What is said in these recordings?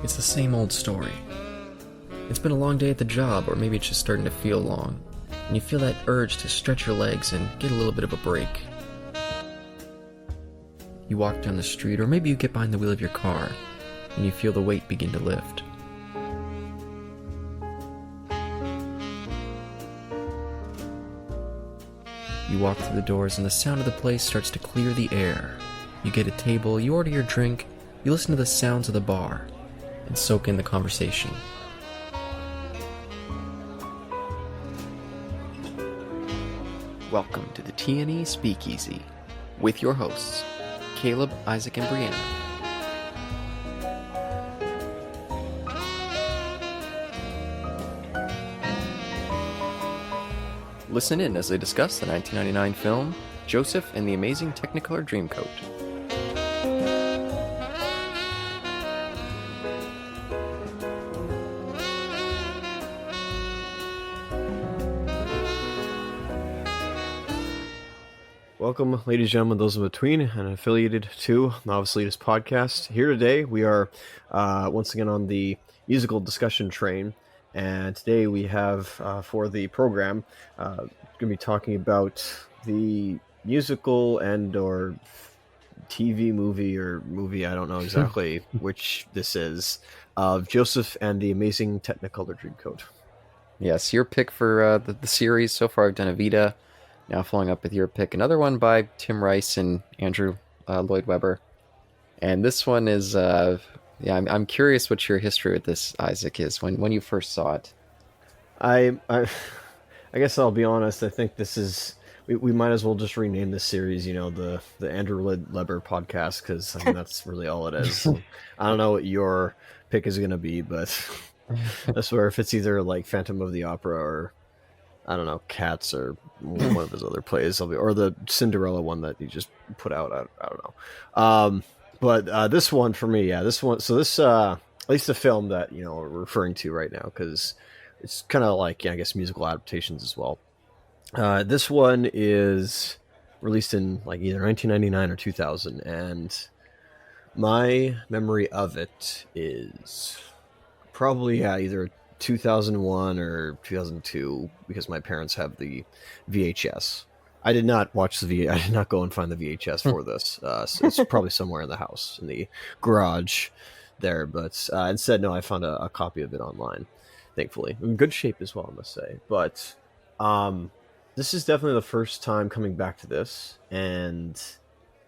It's the same old story. It's been a long day at the job, or maybe it's just starting to feel long, and you feel that urge to stretch your legs and get a little bit of a break. You walk down the street, or maybe you get behind the wheel of your car, and you feel the weight begin to lift. You walk through the doors, and the sound of the place starts to clear the air. You get a table, you order your drink, you listen to the sounds of the bar, and soak in the conversation. Welcome to the T&E Speakeasy, with your hosts, Caleb, Isaac, and Brianna. Listen in as they discuss the 1999 film, Joseph and the Amazing Technicolor Dreamcoat. Welcome, ladies and gentlemen, those in between, and affiliated to Novice Leaders Podcast. Here today, we are once again on the musical discussion train, and today we have, for the program, going to be talking about the musical and or TV movie, I don't know exactly which this is, of Joseph and the Amazing Technicolor Dreamcoat. Yes, your pick for the series. So far I've done Evita. Now following up with your pick, another one by Tim Rice and Andrew Lloyd Webber. And this one is, I'm curious what your history with this, Isaac, is when you first saw it. I guess I'll be honest. I think this is we might as well just rename this series, the Andrew Lloyd Webber podcast, because that's really all it is. I don't know what your pick is going to be, but I swear if it's either like Phantom of the Opera or I don't know, Cats or one of his other plays, or the Cinderella one that he just put out. I don't know. But this one for me, this one. So this, at least the film that we're referring to right now, because it's kind of like I guess musical adaptations as well. This one is released in like either 1999 or 2000, and my memory of it is probably either 2001 or 2002, because my parents have the VHS. I did not watch I did not go and find the VHS for this. So it's probably somewhere in the house, in the garage there. But instead, no, I found a copy of it online, thankfully. In good shape as well, I must say. But this is definitely the first time coming back to this. And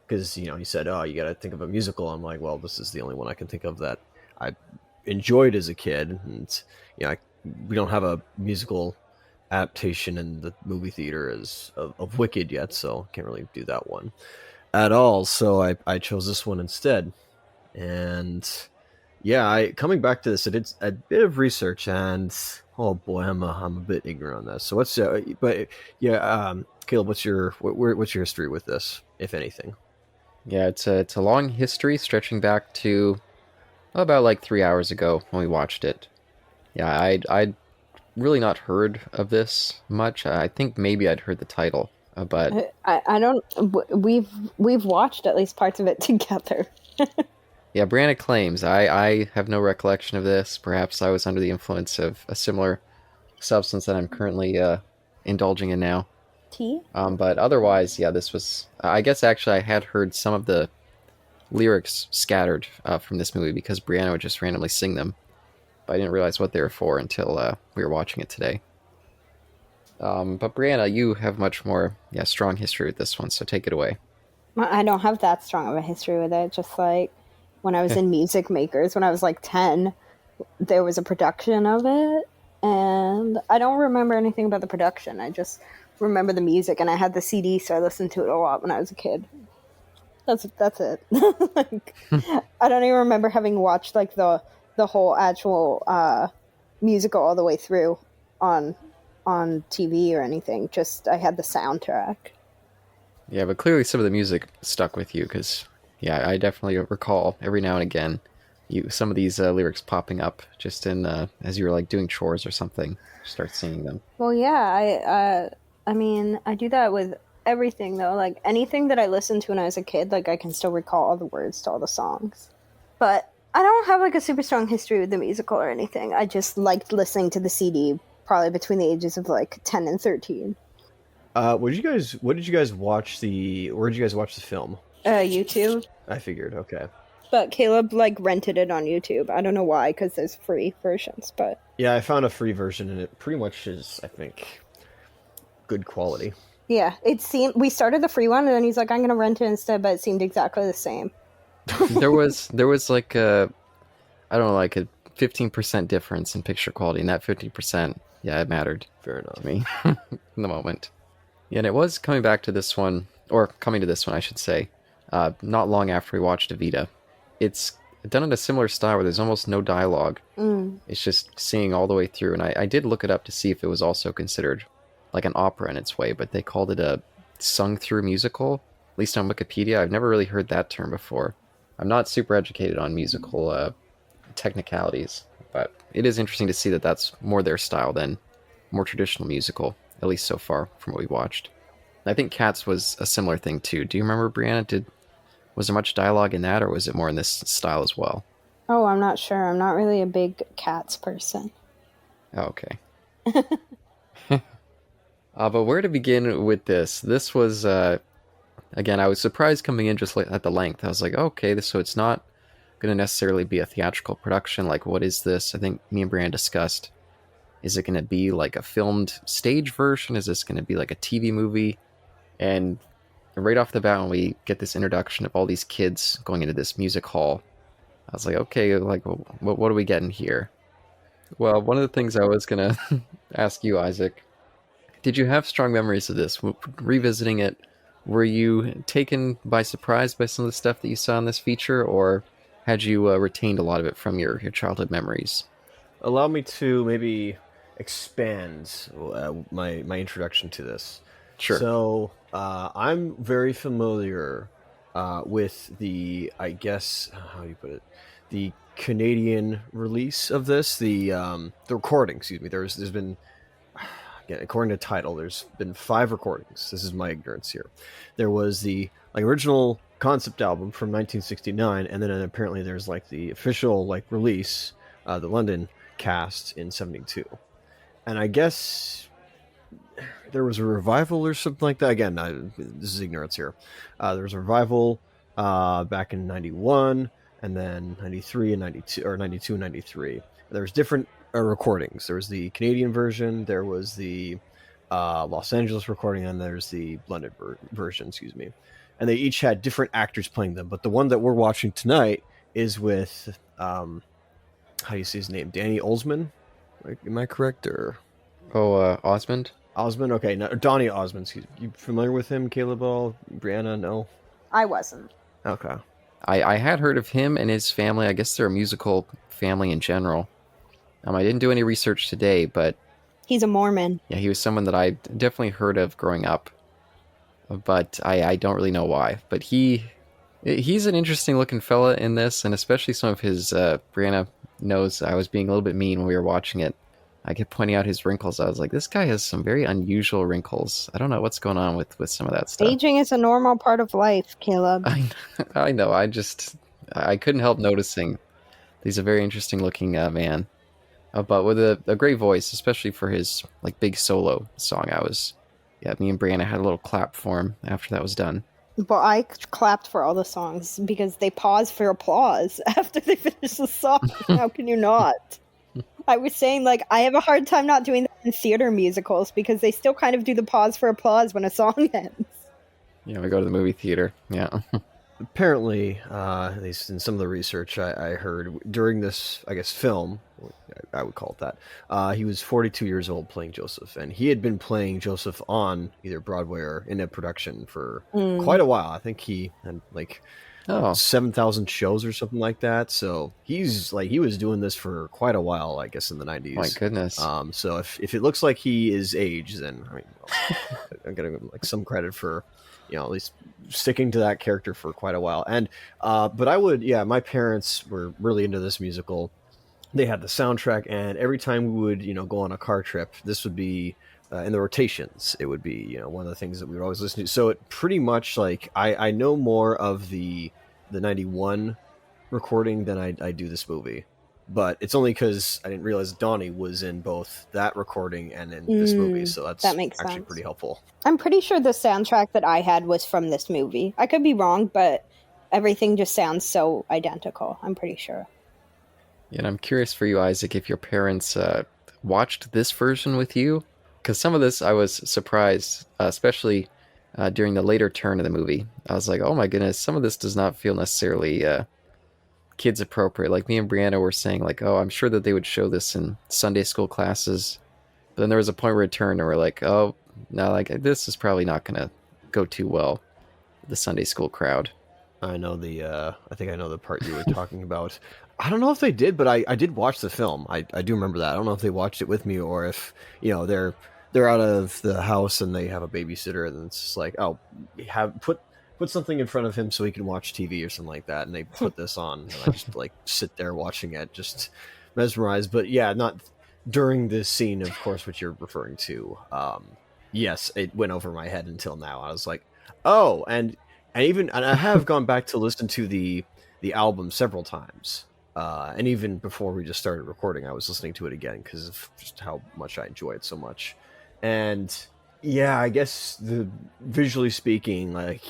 because, he said, oh, you got to think of a musical. I'm like, well, this is the only one I can think of that I enjoyed as a kid. And we don't have a musical adaptation in the movie theater of Wicked yet, so can't really do that one at all. So I chose this one instead. And coming back to this, I did a bit of research, and oh boy, I'm a bit ignorant on this. So Caleb, what's your history with this, if anything? Yeah, it's a long history stretching back to about like 3 hours ago when we watched it. Yeah, I'd really not heard of this much. I think maybe I'd heard the title, but I don't. We've watched at least parts of it together. Yeah, Brianna claims. I have no recollection of this. Perhaps I was under the influence of a similar substance that I'm currently indulging in now. Tea? But otherwise, yeah, this was. I guess actually I had heard some of the lyrics scattered from this movie because Brianna would just randomly sing them. But I didn't realize what they were for until we were watching it today. But Brianna, you have much more strong history with this one, so take it away. I don't have that strong of a history with it. Just like when I was in Music Makers, when I was like 10, there was a production of it. And I don't remember anything about the production. I just remember the music, and I had the CD, so I listened to it a lot when I was a kid. That's it. I don't even remember having watched like the whole actual musical all the way through on TV or anything. Just I had the soundtrack. Yeah, but clearly some of the music stuck with you because, I definitely recall every now and again some of these lyrics popping up just in as you were like doing chores or something. Start singing them. Well, yeah, I mean, I do that with everything though. Like anything that I listened to when I was a kid, like I can still recall all the words to all the songs. But I don't have like a super strong history with the musical or anything. I just liked listening to the CD probably between the ages of like 10 and 13. What did you guys watch where did you guys watch the film? YouTube. I figured, okay. But Caleb like rented it on YouTube. I don't know why, because there's free versions, but Yeah, I found a free version and it pretty much is, I think, good quality. yeah, it seemed we started the free one and then he's like, I'm gonna rent it instead, but it seemed exactly the same. There was like a, I don't know, like a 15% difference in picture quality, and that 50%, yeah, it mattered Fair enough. to me in the moment. Yeah, and it was coming to this one, I should say, not long after we watched Evita. It's done in a similar style where there's almost no dialogue. It's just singing all the way through, and I did look it up to see if it was also considered like an opera in its way, but they called it a sung-through musical, at least on Wikipedia. I've never really heard that term before. I'm not super educated on musical technicalities, but it is interesting to see that that's more their style than more traditional musical, at least so far from what we watched. I think Cats was a similar thing too. Do you remember, Brianna? Was there much dialogue in that, or was it more in this style as well? Oh, I'm not sure. I'm not really a big Cats person. Oh, okay. But where to begin with this? This was, again, I was surprised coming in just at the length. I was like, okay, so it's not going to necessarily be a theatrical production. Like, what is this? I think me and Brian discussed. Is it going to be like a filmed stage version? Is this going to be like a TV movie? And right off the bat, when we get this introduction of all these kids going into this music hall, I was like, okay, like, what are we getting here? Well, one of the things I was going to ask you, Isaac, did you have strong memories of this? Revisiting it, were you taken by surprise by some of the stuff that you saw in this feature, or had you retained a lot of it from your childhood memories? Allow me to maybe expand my introduction to this. Sure. So I'm very familiar with the, I guess, how do you put it, the Canadian release of this, the recording. Excuse me. There's been, again, according to title, there's been 5 recordings. This is my ignorance here. There was the original concept album from 1969, and then apparently there's like the official release, the London cast in 72. And I guess there was a revival or something like that. Again, this is ignorance here. There was a revival back in 91, and then 93 and 92, or 92 and 93. There was different recordings. There was the Canadian version, there was the Los Angeles recording, and there's the blended version, excuse me. And they each had different actors playing them. But the one that we're watching tonight is with, how do you say his name? Danny Osmond? Am I correct? Or Osmond? Osmond, okay. No, Donny Osmond. You familiar with him, Caleb? Brianna, no? I wasn't. Okay. I had heard of him and his family. I guess they're a musical family in general. I didn't do any research today, but He's a Mormon. yeah, he was someone that I definitely heard of growing up, but I don't really know why. But he's an interesting looking fella in this, and especially some of his, Brianna knows I was being a little bit mean when we were watching it. I kept pointing out his wrinkles. I was like, this guy has some very unusual wrinkles. I don't know what's going on with some of that stuff. Aging is a normal part of life, Caleb. I know. I couldn't help noticing. He's a very interesting looking man. But with a great voice, especially for his big solo song. Me and Brianna had a little clap for him after that was done. But I clapped for all the songs because they pause for applause after they finish the song. How can you not? I was saying, I have a hard time not doing that in theater musicals because they still kind of do the pause for applause when a song ends. Yeah, we go to the movie theater. Yeah. Apparently, at least in some of the research I heard during this, I guess, film, I would call it that, he was 42 years old playing Joseph, and he had been playing Joseph on either Broadway or in a production for quite a while. I think he had 7,000 shows or something like that. So he was doing this for quite a while, I guess, in the 90s. My goodness. So if it looks like he is aged, then I'm gonna give him some credit for, at least sticking to that character for quite a while. And but my parents were really into this musical. They had the soundtrack, and every time we would go on a car trip, this would be in the rotations. It would be one of the things that we would always listen to. So it pretty much I know more of the 91 recording than I do this movie. But it's only because I didn't realize Donnie was in both that recording and in this movie, so that's that makes actually sense. pretty helpful. I'm pretty sure the soundtrack that I had was from this movie. I could be wrong, but everything just sounds so identical. I'm pretty sure. And I'm curious for you, Isaac, if your parents watched this version with you, because some of this I was surprised, especially during the later turn of the movie. I was like, oh my goodness, some of this does not feel necessarily kids appropriate. Like me and Brianna were saying, like, oh, I'm sure that they would show this in Sunday school classes. But then there was a point where it turned and we're like, oh, no, like this is probably not going to go too well with the Sunday school crowd. I know I think I know the part you were talking about. I don't know if they did, but I did watch the film. I do remember that. I don't know if they watched it with me or if, they're out of the house and they have a babysitter and it's just like, oh, put something in front of him so he can watch TV or something like that. And they put this on and I just like sit there watching it, just mesmerized. But yeah, not during this scene, of course, which you're referring to. Yes, it went over my head until now. I was like, oh, and I have gone back to listen to the album several times. And even before we just started recording, I was listening to it again because of just how much I enjoy it so much. And yeah, I guess visually speaking, like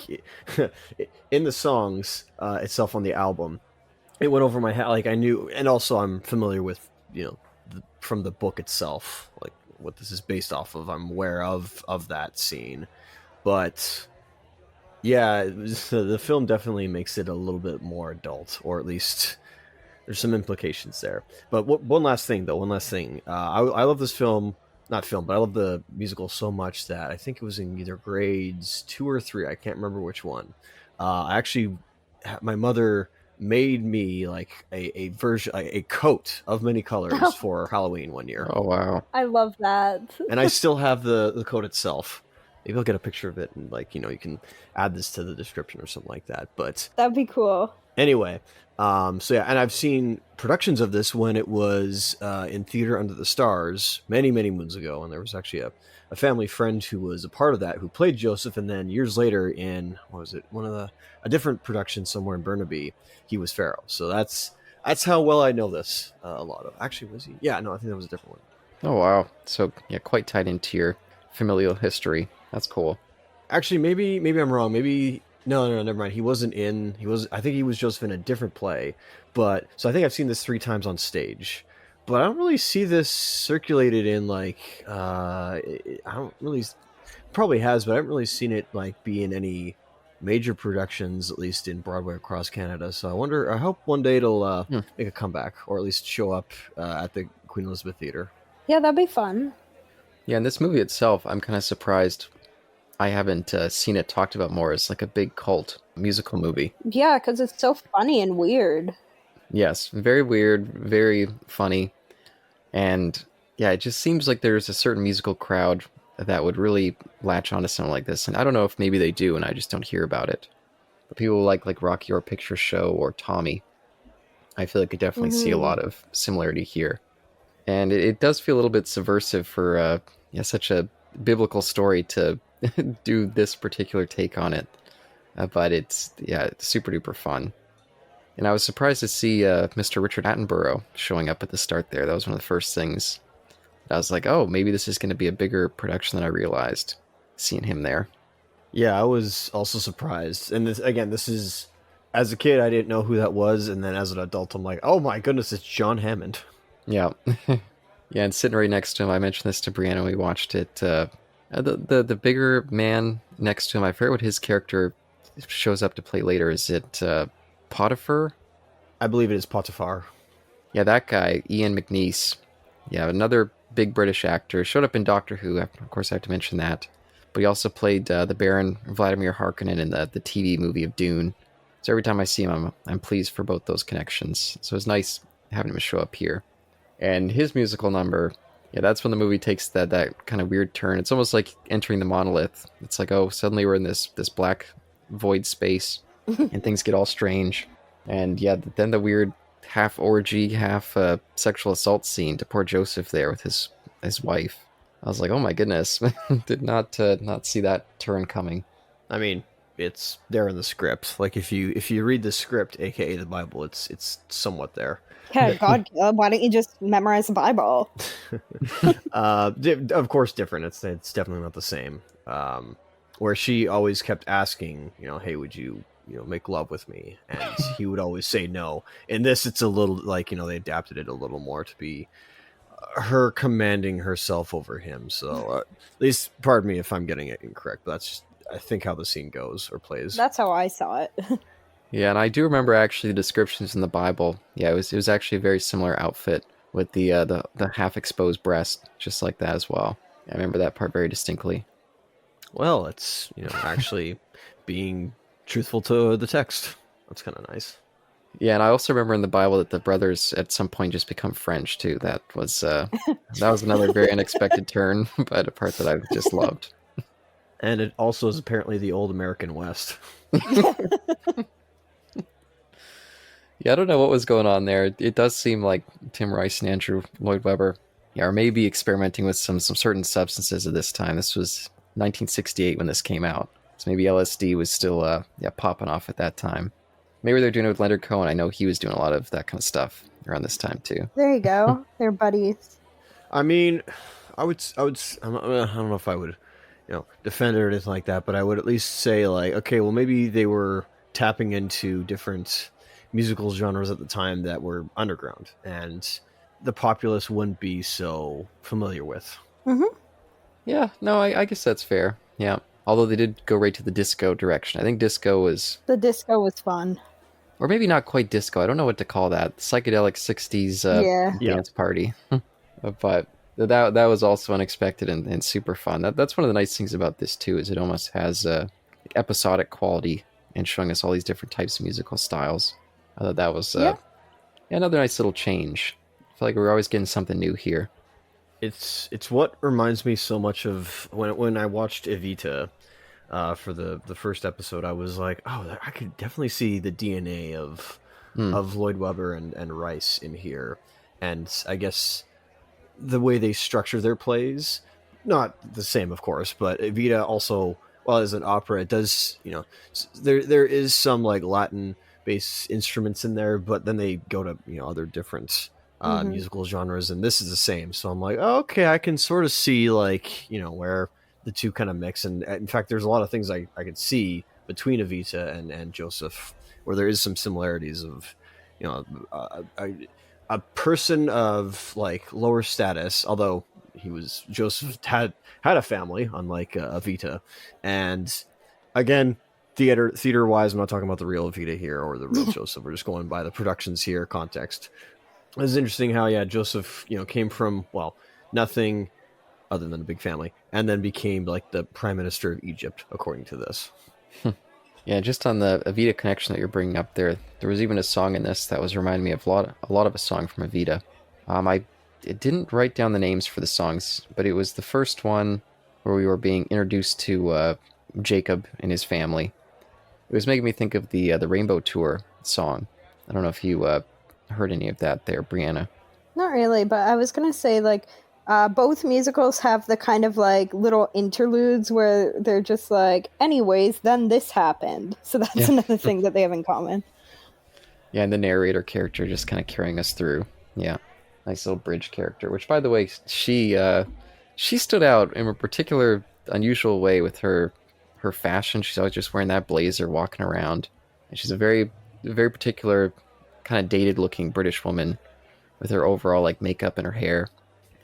in the songs itself on the album, it went over my head. Like I knew, and also I'm familiar with, from the book itself, like what this is based off of. I'm aware of that scene, but yeah, the film definitely makes it a little bit more adult, or at least there's some implications there. But one last thing. I love this film. Not film, but I love the musical so much that I think it was in either grades 2 or 3. I can't remember which one. My mother made me like a version, a coat of many colors for Halloween one year. Oh, wow. I love that. And I still have the coat itself. Maybe I'll get a picture of it and you can add this to the description or something like that. But That'd be cool. Anyway, so yeah, and I've seen productions of this when it was in Theater Under the Stars many, many moons ago, and there was actually a family friend who was a part of that who played Joseph, and then years later in a different production somewhere in Burnaby, he was Pharaoh. So that's how well I know this. A lot of actually was he? Yeah, no, I think that was a different one. Oh, wow. So yeah, quite tied into your familial history. That's cool. Actually, maybe I'm wrong. Maybe. No, never mind. I think he was Joseph in a different play, so I think I've seen this 3 times on stage, but I don't really see this circulated in I don't really, probably has, but I haven't really seen it be in any major productions, at least in Broadway across Canada. So I hope one day it'll make a comeback, or at least show up at the Queen Elizabeth Theatre. Yeah, that'd be fun. Yeah, in this movie itself, I'm kind of surprised I haven't seen it talked about more as like a big cult musical movie. Yeah, because it's so funny and weird. Yes, very weird, very funny. And yeah, it just seems like there's a certain musical crowd that would really latch onto something like this. And I don't know if maybe they do and I just don't hear about it. But people like Rocky Horror Picture Show or Tommy, I feel like I definitely see a lot of similarity here. And it does feel a little bit subversive for such a biblical story to do this particular take on it, but it's super duper fun. And I was surprised to see Mr. Richard Attenborough showing up at the start there. That was one of the first things. I was like, oh, maybe this is going to be a bigger production than I realized, seeing him there. Yeah, I was also surprised. And this is, as a kid, I didn't know who that was, and then as an adult, I'm like, oh my goodness, it's John Hammond. Yeah. Yeah, and sitting right next to him, I mentioned this to Brianna, we watched it, the bigger man next to him, I forget what his character shows up to play later. Is it Potiphar? I believe it is Potiphar. Yeah, that guy, Ian McNeice. Yeah, another big British actor. Showed up in Doctor Who, of course I have to mention that. But he also played the Baron Vladimir Harkonnen in the TV movie of Dune. So every time I see him, I'm pleased for both those connections. So it's nice having him show up here. And his musical number... Yeah, that's when the movie takes that kind of weird turn. It's almost like entering the monolith. It's like, oh, suddenly we're in this black void space, and things get all strange. And yeah, then the weird half orgy, half sexual assault scene to poor Joseph there with his wife. I was like, oh my goodness, did not see that turn coming. I mean, it's there in the script. Like if you read the script, aka the Bible, it's somewhat there. Yeah, God, Caleb, why don't you just memorize the Bible? Of course, different. It's definitely not the same. Where she always kept asking, hey, would you make love with me? And he would always say no. In this, it's a little like they adapted it a little more to be her commanding herself over him. So at least, pardon me if I'm getting it incorrect, but that's just, I think, how the scene goes or plays. That's how I saw it. Yeah, and I do remember actually the descriptions in the Bible. Yeah, it was actually a very similar outfit with the half exposed breast, just like that as well. I remember that part very distinctly. Well, it's actually being truthful to the text. That's kind of nice. Yeah, and I also remember in the Bible that the brothers at some point just become French too. That was another very unexpected turn, but a part that I just loved. And it also is apparently the old American West. Yeah, I don't know what was going on there. It does seem like Tim Rice and Andrew Lloyd Webber, yeah, are maybe experimenting with some certain substances at this time. This was 1968 when this came out, so maybe LSD was still popping off at that time. Maybe they're doing it with Leonard Cohen. I know he was doing a lot of that kind of stuff around this time too. There you go. They're buddies. I mean, I don't know if I would, defend it or anything like that, but I would at least say like, okay, well maybe they were tapping into different musical genres at the time that were underground and the populace wouldn't be so familiar with. Mm-hmm. Yeah, no, I guess that's fair. Yeah, although they did go right to the disco direction. I think disco was... The disco was fun. Or maybe not quite disco. I don't know what to call that. Psychedelic 60s dance party. But that was also unexpected and super fun. That's one of the nice things about this, too, is it almost has episodic quality in showing us all these different types of musical styles. I thought that was another nice little change. I feel like we're always getting something new here. It's what reminds me so much of when I watched Evita for the first episode. I was like, oh, I could definitely see the DNA of Lloyd Webber and Rice in here. And I guess the way they structure their plays, not the same, of course, but Evita also, well, as an opera, it does, there is some like Latin bass instruments in there, but then they go to other different musical genres, and this is the same. So I'm like, oh, okay, I can sort of see like where the two kind of mix, and in fact there's a lot of things I could see between Evita and Joseph where there is some similarities of a person of like lower status, although Joseph had a family unlike Evita, and again, theater wise, I'm not talking about the real Evita here or the real Joseph. We're just going by the productions here context. It's interesting how Joseph came from nothing other than a big family and then became like the prime minister of Egypt according to this. Yeah, just on the Evita connection that you're bringing up there was even a song in this that was reminding me of a lot of a song from Evita. I didn't write down the names for the songs, but it was the first one where we were being introduced to Jacob and his family. It was making me think of the Rainbow Tour song. I don't know if you heard any of that there, Brianna. Not really, but I was going to say, like, both musicals have the kind of, like, little interludes where they're just like, anyways, then this happened. So that's another thing that they have in common. Yeah, and the narrator character just kind of carrying us through. Yeah, nice little bridge character, which, by the way, she stood out in a particular unusual way with her fashion. She's always just wearing that blazer walking around, and she's a very particular kind of dated looking British woman with her overall like makeup and her hair,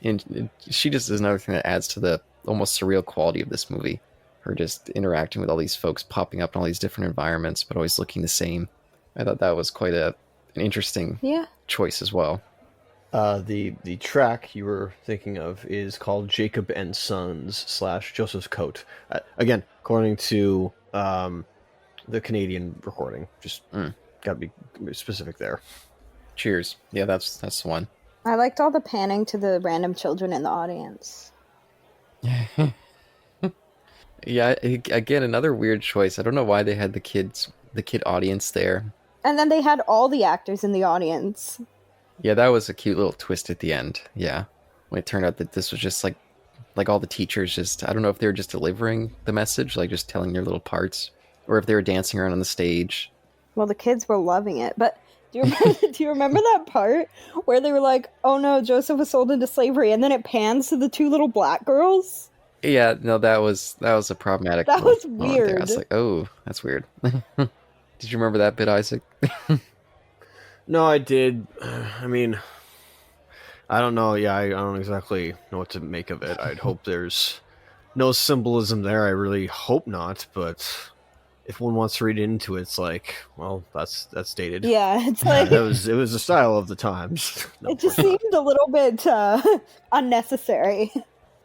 and she just is another thing that adds to the almost surreal quality of this movie. Her just interacting with all these folks popping up in all these different environments but always looking the same. I thought that was quite an interesting choice as well. The track you were thinking of is called Jacob and Sons / Joseph's Coat. Again, according to the Canadian recording. Just got to be specific there. Cheers. Yeah, that's the one. I liked all the panning to the random children in the audience. Yeah, again, another weird choice. I don't know why they had the kid audience there. And then they had all the actors in the audience. Yeah, that was a cute little twist at the end. Yeah, when it turned out that this was just like all the teachers just, I don't know if they were just delivering the message, like just telling their little parts, or if they were dancing around on the stage. Well, the kids were loving it, but do you remember that part where they were like, "Oh no, Joseph was sold into slavery," and then it pans to the two little black girls? Yeah, no, that was a problematic. That was moment there. I weird. was like, oh, that's weird. Did you remember that bit, Isaac? No, I did. I mean, I don't know. Yeah, I don't exactly know what to make of it. I'd hope there's no symbolism there. I really hope not. But if one wants to read into it, it's like, well, that's dated. Yeah, it's like it was the style of the times. No, it just seemed a little bit unnecessary.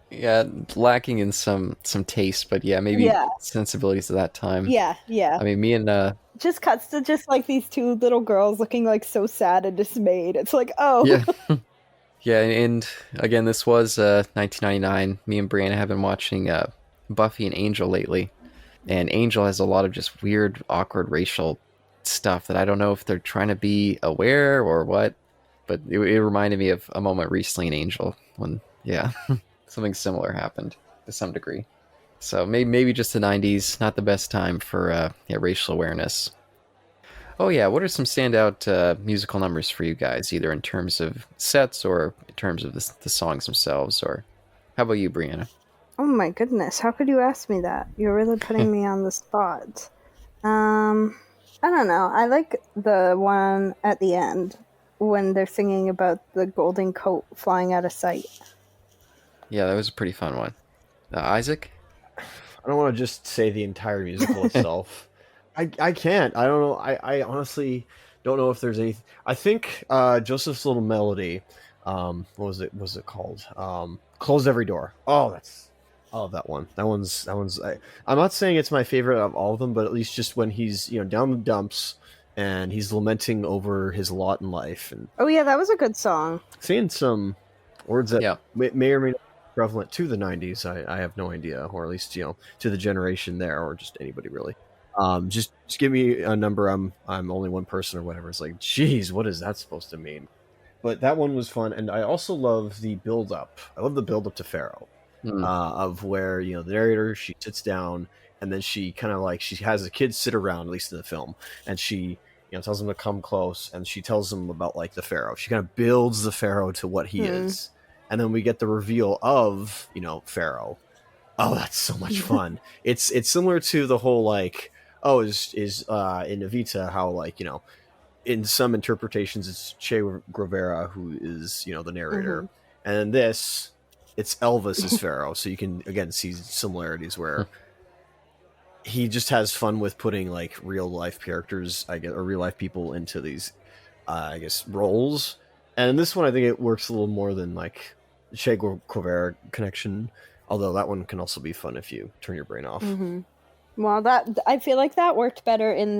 Yeah, lacking in some taste, but yeah, maybe sensibilities of that time. Yeah. I mean, me and Just cuts to just like these two little girls looking like so sad and dismayed. It's like, oh. Yeah. Yeah, and again, this was 1999. Me and Brianna have been watching Buffy and Angel lately. And Angel has a lot of just weird, awkward racial stuff that I don't know if they're trying to be aware or what. But it reminded me of a moment recently in Angel when, something similar happened to some degree. So maybe just the 90s, not the best time for racial awareness. Oh yeah, what are some standout musical numbers for you guys, either in terms of sets or in terms of the songs themselves? Or how about you, Brianna? Oh my goodness, how could you ask me that? You're really putting me on the spot. I don't know. I like the one at the end when they're singing about the golden coat flying out of sight. Yeah, that was a pretty fun one. Isaac? I don't want to just say the entire musical itself. I can't. I don't know. I honestly don't know if there's any. I think Joseph's Little Melody. What was it? Was it called? Close Every Door. Oh, that one. That one's. I'm not saying it's my favorite of all of them, but at least just when he's down the dumps and he's lamenting over his lot in life. And oh yeah, that was a good song. Seeing some words that may or may not be prevalent to the 90s. I have no idea, or at least to the generation there, or just anybody really. Just give me a number. I'm only one person or whatever. It's like, geez, what is that supposed to mean? But that one was fun, and I also love the build up. I love the build up to Pharaoh, of where the narrator, she sits down and then she kind of like she has the kids sit around, at least in the film, and she tells them to come close, and she tells them about like the Pharaoh. She kind of builds the Pharaoh to what he is, and then we get the reveal of Pharaoh. Oh, that's so much fun. It's similar to the whole like. Oh, is in Evita how like in some interpretations it's Che Guevara who is the narrator, and in this it's Elvis as Pharaoh. So you can again see similarities where he just has fun with putting like real life characters, I guess, or real life people into these I guess roles. And in this one, I think it works a little more than like Che Guevara connection. Although that one can also be fun if you turn your brain off. Well, that I feel like that worked better in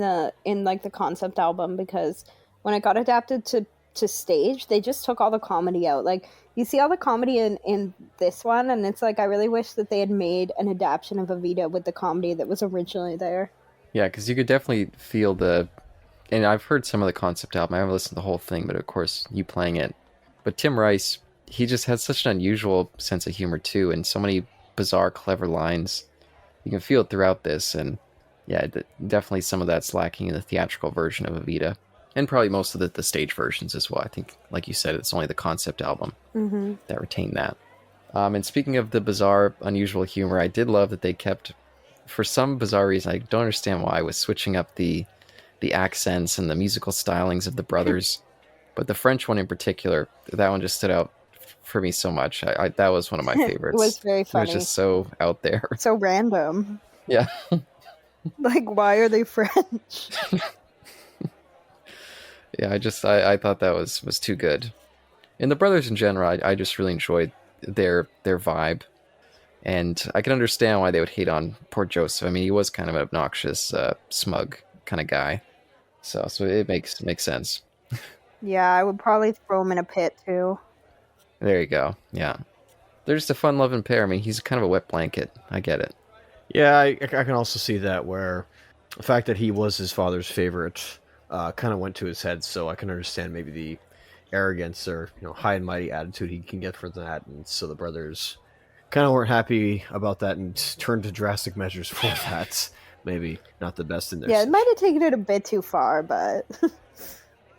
like the concept album, because when it got adapted to stage, they just took all the comedy out. Like you see all the comedy in this one, and it's like I really wish that they had made an adaptation of Evita with the comedy that was originally there. Yeah, because you could definitely feel and I've heard some of the concept album. I haven't listened to the whole thing, but of course you playing it. But Tim Rice, he just has such an unusual sense of humor too, and so many bizarre, clever lines. You can feel it throughout this, and definitely some of that's lacking in the theatrical version of Evita, and probably most of the stage versions as well. I think, like you said, it's only the concept album that retained that. And speaking of the bizarre, unusual humor, I did love that they kept, for some bizarre reason, I don't understand why, was switching up the accents and the musical stylings of the brothers, but the French one in particular, that one just stood out for me so much. That was one of my favorites. It was very funny. It was just so out there. So random. Yeah. Like, why are they French? Yeah, I thought that was too good. And the brothers in general, I just really enjoyed their vibe. And I can understand why they would hate on poor Joseph. I mean, he was kind of an obnoxious, smug kind of guy. So it makes sense. Yeah, I would probably throw him in a pit too. There you go. Yeah. They're just a fun-loving pair. I mean, he's kind of a wet blanket. I get it. Yeah, I can also see that, where the fact that he was his father's favorite kind of went to his head, so I can understand maybe the arrogance or high and mighty attitude he can get from that, and so the brothers kind of weren't happy about that and turned to drastic measures for that. maybe not the best in their Yeah, it situation. might have taken it a bit too far, but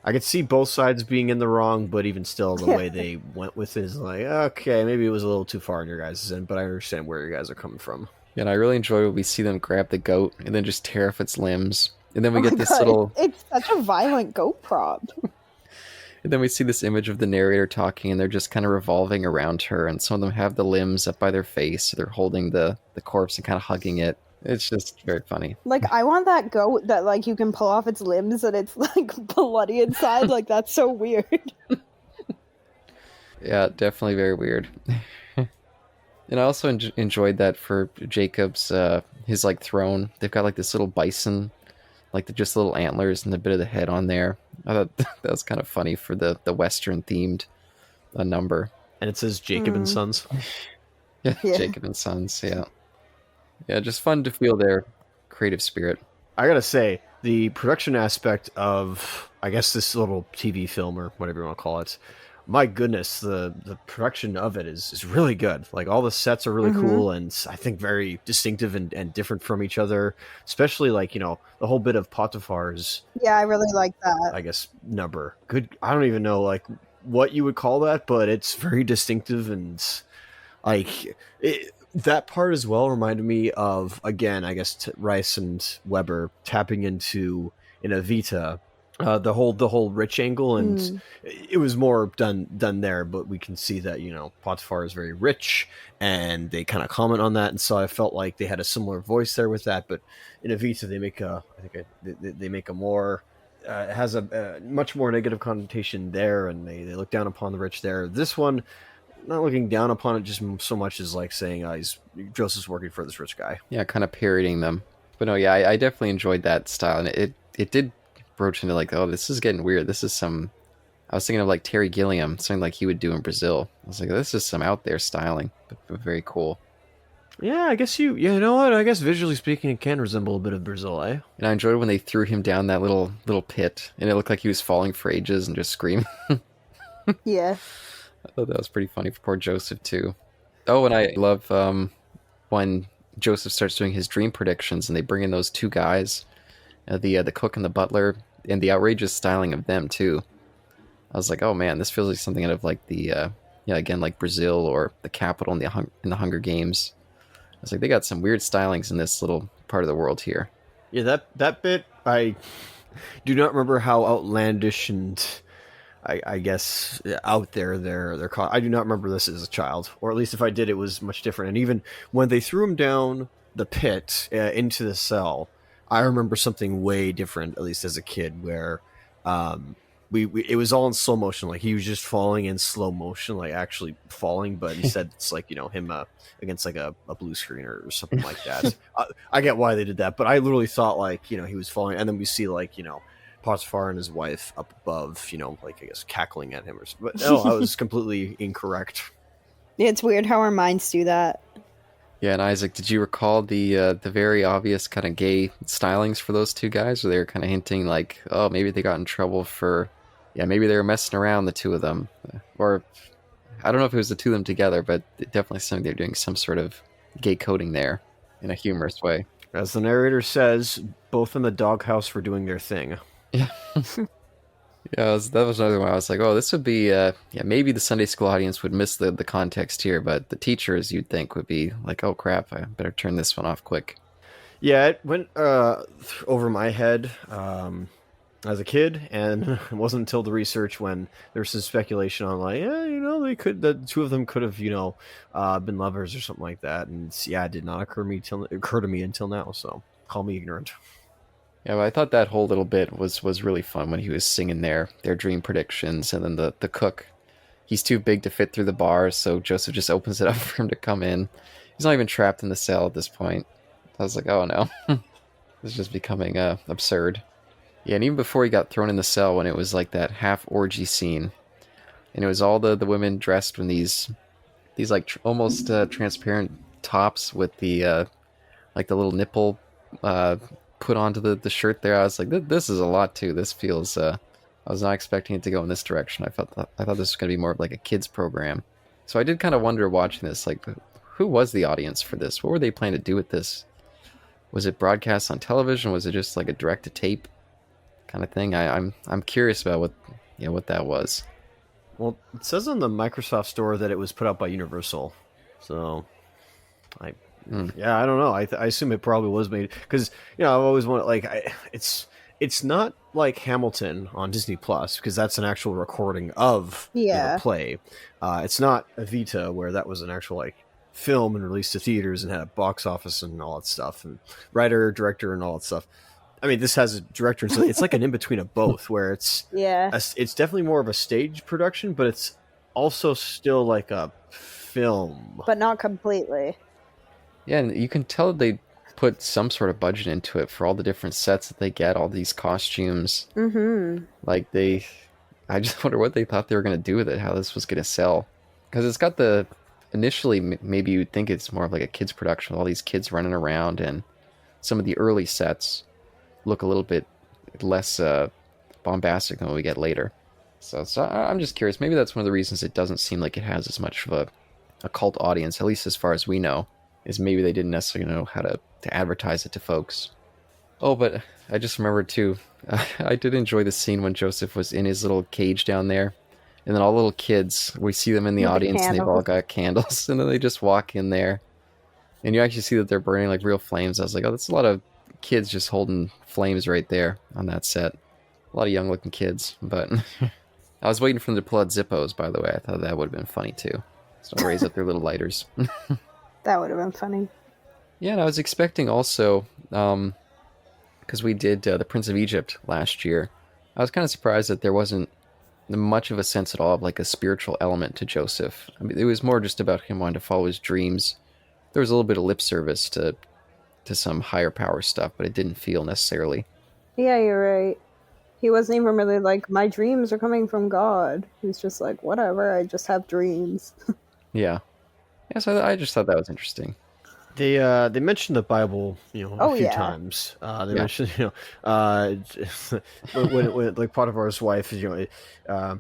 I could see both sides being in the wrong, but even still, the way they went with it is like, okay, maybe it was a little too far in your guys' end, but I understand where you guys are coming from. And I really enjoy when we see them grab the goat and then just tear off its limbs. And then we oh get my this God, little... it's such a violent goat prop. And then we see this image of the narrator talking, and they're just kind of revolving around her, and some of them have the limbs up by their face, so they're holding the corpse and kind of hugging it. It's just very funny. Like, I want that goat that, like, you can pull off its limbs and it's, like, bloody inside. Like, that's so weird. Yeah, definitely very weird. And I also enjoyed that for Jacob's, his, like, throne. They've got, like, this little bison, like, just little antlers and a bit of the head on there. I thought that was kind of funny for the Western-themed number. And it says Jacob and Sons. Yeah, Jacob and Sons, yeah. Yeah, just fun to feel their creative spirit. I gotta say, the production aspect of, I guess, this little TV film or whatever you want to call it, my goodness, the production of it is really good. Like, all the sets are really cool and I think very distinctive and different from each other, especially, like, you know, the whole bit of Potiphar's, Yeah, I really like that. I guess, number. Good. I don't even know, like, what you would call that, but it's very distinctive and, like, that part as well reminded me of, again, I guess, Rice and Webber tapping into, in Evita, the whole rich angle, and it was more done there, but we can see that, you know, Potiphar is very rich, and they kind of comment on that, and so I felt like they had a similar voice there with that. But in Evita, they make they make a more it has a much more negative connotation there, and they look down upon the rich there. This one, not looking down upon it just so much as like saying, Joseph's working for this rich guy. Yeah, kind of parodying them. But no, yeah, I definitely enjoyed that style, and it did broach into like, oh, this is getting weird. This is some... I was thinking of like Terry Gilliam, something like he would do in Brazil. I was like, this is some out there styling, but very cool. Yeah, I guess you know what? I guess visually speaking, it can resemble a bit of Brazil, eh? And I enjoyed when they threw him down that little pit, and it looked like he was falling for ages and just screaming. Yeah. I thought that was pretty funny for poor Joseph too. Oh, and I love when Joseph starts doing his dream predictions, and they bring in those two guys, the cook and the butler, and the outrageous styling of them too. I was like, oh man, this feels like something out of like the again, like Brazil or the capital in the Hunger Games. I was like, they got some weird stylings in this little part of the world here. Yeah, that bit, I do not remember how outlandish and I guess out there they're caught. I do not remember this as a child, or at least if I did, it was much different. And even when they threw him down the pit into the cell, I remember something way different, at least as a kid, where we it was all in slow motion. Like, he was just falling in slow motion, like actually falling, but instead it's like, you know, him against like a blue screen or something like that. I get why they did that, but I literally thought, like, you know, he was falling, and then we see, like, you know, Potiphar and his wife up above, you know, like, I guess cackling at him or something. But no, I was completely incorrect. It's weird how our minds do that. Yeah, and Isaac, did you recall the very obvious kind of gay stylings for those two guys, where they were kind of hinting like, oh, maybe they got in trouble for, maybe they were messing around, the two of them, or I don't know if it was the two of them together, but it definitely something they're doing some sort of gay coding there in a humorous way. As the narrator says, both in the doghouse for doing their thing. Yeah. Yeah, that was another one. I was like, oh, this would be, maybe the Sunday school audience would miss the context here, but the teachers, you'd think, would be like, oh, crap, I better turn this one off quick. Yeah, it went over my head as a kid, and it wasn't until the research when there was some speculation on, like, you know, the two of them could have, you know, been lovers or something like that, and yeah, it did not occur to me until now, so call me ignorant. Yeah, but I thought that whole little bit was really fun when he was singing their dream predictions, and then the cook, he's too big to fit through the bars, so Joseph just opens it up for him to come in. He's not even trapped in the cell at this point. I was like, oh no, this is just becoming absurd. Yeah, and even before he got thrown in the cell, when it was like that half orgy scene, and it was all the women dressed in these like almost transparent tops with the like the little nipple put onto the shirt there. I was like, this is a lot too. This feels I was not expecting it to go in this direction. I thought this was going to be more of like a kids program. So I did kind of wonder watching this, like, who was the audience for this? What were they planning to do with this? Was it broadcast on television? Was it just like a direct to tape kind of thing? I'm curious about what that was. Well, it says on the Microsoft Store that it was put out by Universal. So, I yeah, I don't know. I assume it probably was made because I've always wanted it's not like Hamilton on Disney Plus because that's an actual recording of the play. It's not Evita where that was an actual like film and released to theaters and had a box office and all that stuff and writer, director, and all that stuff. I mean, this has a director, so it's like an in between of both, where it's it's definitely more of a stage production, but it's also still like a film, but not completely. Yeah, and you can tell they put some sort of budget into it for all the different sets that they get, all these costumes. Mm-hmm. Like I just wonder what they thought they were going to do with it, how this was going to sell, because it's got initially maybe you'd think it's more of like a kids production with all these kids running around, and some of the early sets look a little bit less bombastic than what we get later. So I'm just curious. Maybe that's one of the reasons it doesn't seem like it has as much of a cult audience, at least as far as we know, is maybe they didn't necessarily know how to advertise it to folks. Oh, but I just remembered too, I did enjoy the scene when Joseph was in his little cage down there, and then all the little kids, we see them in the audience, and they've all got candles, and then they just walk in there, and you actually see that they're burning like real flames. I was like, oh, that's a lot of kids just holding flames right there on that set. A lot of young looking kids, but I was waiting for them to pull out Zippos, by the way. I thought that would have been funny too. So raise up their little lighters. That would have been funny. Yeah, and I was expecting also, because we did The Prince of Egypt last year, I was kind of surprised that there wasn't much of a sense at all of like a spiritual element to Joseph. I mean, it was more just about him wanting to follow his dreams. There was a little bit of lip service to some higher power stuff, but it didn't feel necessarily. Yeah, you're right. He wasn't even really like, my dreams are coming from God. He's just like, whatever, I just have dreams. Yeah. Yeah, so I just thought that was interesting. They mentioned the Bible, a few times. They mentioned, when like Potiphar's wife, how